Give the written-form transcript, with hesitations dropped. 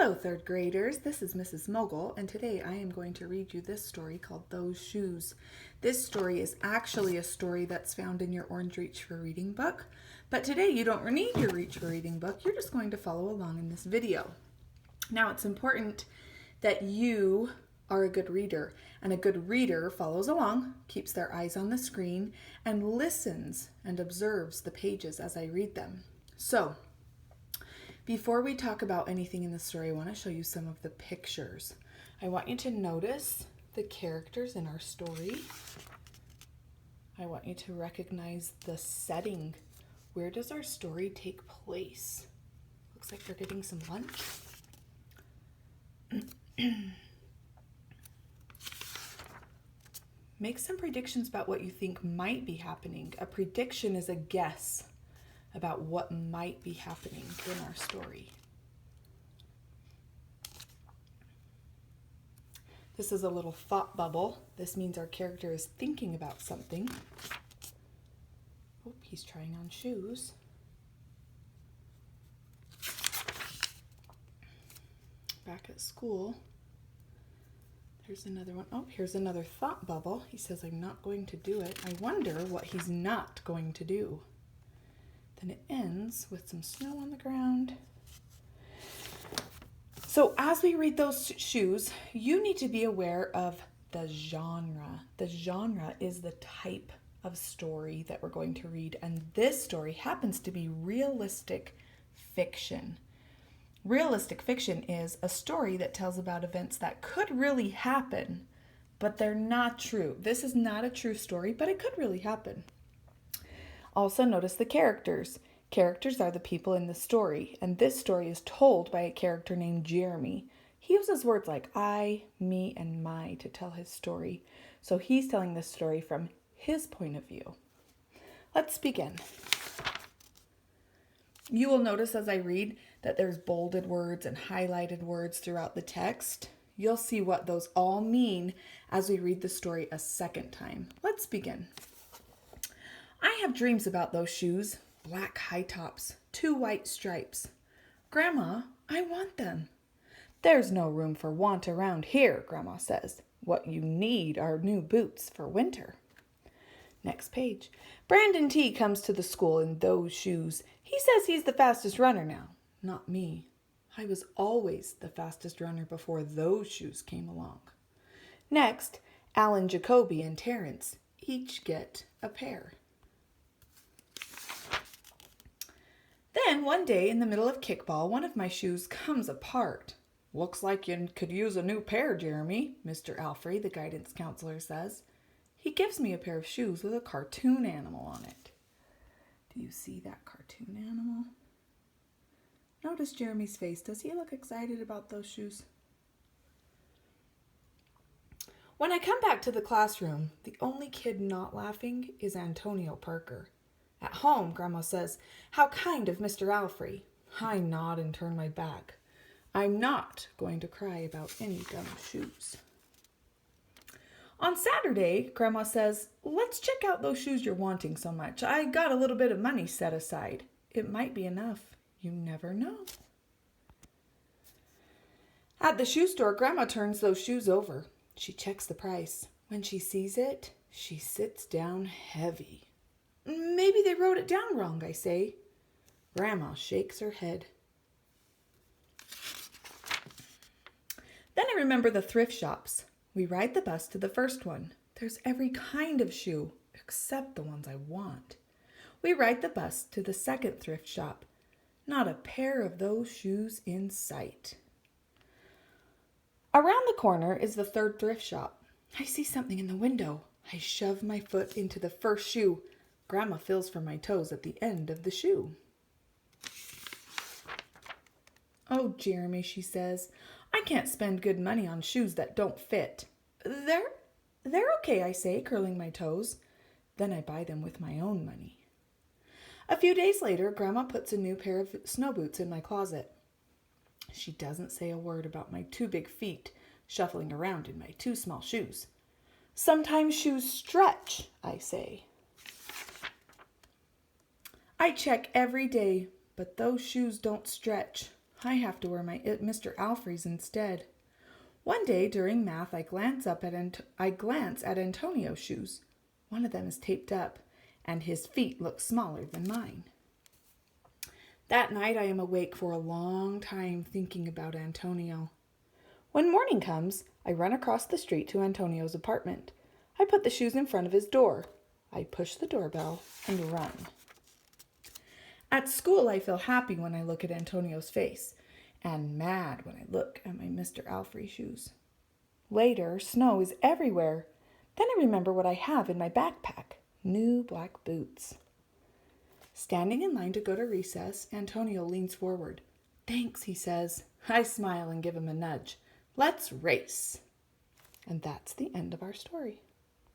Hello, third graders. This is Mrs. Mogul, and today I am going to read you this story called Those Shoes. This story is actually a story that's found in your Orange Reach for Reading book, but today you don't need your Reach for Reading book. You're just going to follow along in this video. Now, it's important that you are a good reader, and a good reader follows along, keeps their eyes on the screen, and listens and observes the pages as I read them. So, before we talk about anything in the story, I want to show you some of the pictures. I want you to notice the characters in our story. I want you to recognize the setting. Where does our story take place? Looks like they're getting some lunch. Make some predictions about what you think might be happening. A prediction is a guess about what might be happening in our story. This is a little thought bubble. This means our character is thinking about something. Oh, he's trying on shoes. Back at school, there's another one. Oh, here's another thought bubble. He says, I'm not going to do it. I wonder what he's not going to do. Then it ends with some snow on the ground. So as we read those shoes, you need to be aware of the genre. The genre is the type of story that we're going to read, and this story happens to be realistic fiction. Realistic fiction is a story that tells about events that could really happen, but they're not true. This is not a true story, but it could really happen. Also notice the characters. Characters are the people in the story, and this story is told by a character named Jeremy. He uses words like I, me, and my to tell his story. So he's telling this story from his point of view. Let's begin. You will notice as I read that there's bolded words and highlighted words throughout the text. You'll see what those all mean as we read the story a second time. Let's begin. I have dreams about those shoes, black high tops, 2 white stripes. Grandma, I want them. There's no room for want around here, Grandma says. What you need are new boots for winter. Next page. Brandon T. comes to the school in those shoes. He says he's the fastest runner now. Not me. I was always the fastest runner before those shoes came along. Next, Alan, Jacoby, and Terrence each get a pair. Then one day in the middle of kickball, one of my shoes comes apart. Looks like you could use a new pair, Jeremy, Mr. Alfrey, the guidance counselor, says. He gives me a pair of shoes with a cartoon animal on it. Do you see that cartoon animal? Notice Jeremy's face. Does he look excited about those shoes? When I come back to the classroom, the only kid not laughing is Antonio Parker. At home, Grandma says, how kind of Mr. Alfrey. I nod and turn my back. I'm not going to cry about any dumb shoes. On Saturday, Grandma says, let's check out those shoes you're wanting so much. I got a little bit of money set aside. It might be enough. You never know. At the shoe store, Grandma turns those shoes over. She checks the price. When she sees it, she sits down heavy. Maybe they wrote it down wrong, I say. Grandma shakes her head. Then I remember the thrift shops. We ride the bus to the first one. There's every kind of shoe, except the ones I want. We ride the bus to the second thrift shop. Not a pair of those shoes in sight. Around the corner is the third thrift shop. I see something in the window. I shove my foot into the first shoe. Grandma feels for my toes at the end of the shoe. Oh, Jeremy, she says, I can't spend good money on shoes that don't fit. They're okay, I say, curling my toes. Then I buy them with my own money. A few days later, Grandma puts a new pair of snow boots in my closet. She doesn't say a word about my 2 big feet shuffling around in my 2 small shoes. Sometimes shoes stretch, I say. I check every day, but those shoes don't stretch. I have to wear my Mr. Alfrey's instead. One day during math, I glance at Antonio's shoes. One of them is taped up, and his feet look smaller than mine. That night I am awake for a long time thinking about Antonio. When morning comes, I run across the street to Antonio's apartment. I put the shoes in front of his door. I push the doorbell and run. At school, I feel happy when I look at Antonio's face, and mad when I look at my Mr. Alfrey shoes. Later, snow is everywhere. Then I remember what I have in my backpack, new black boots. Standing in line to go to recess, Antonio leans forward. "Thanks," he says. I smile and give him a nudge. "Let's race." And that's the end of our story.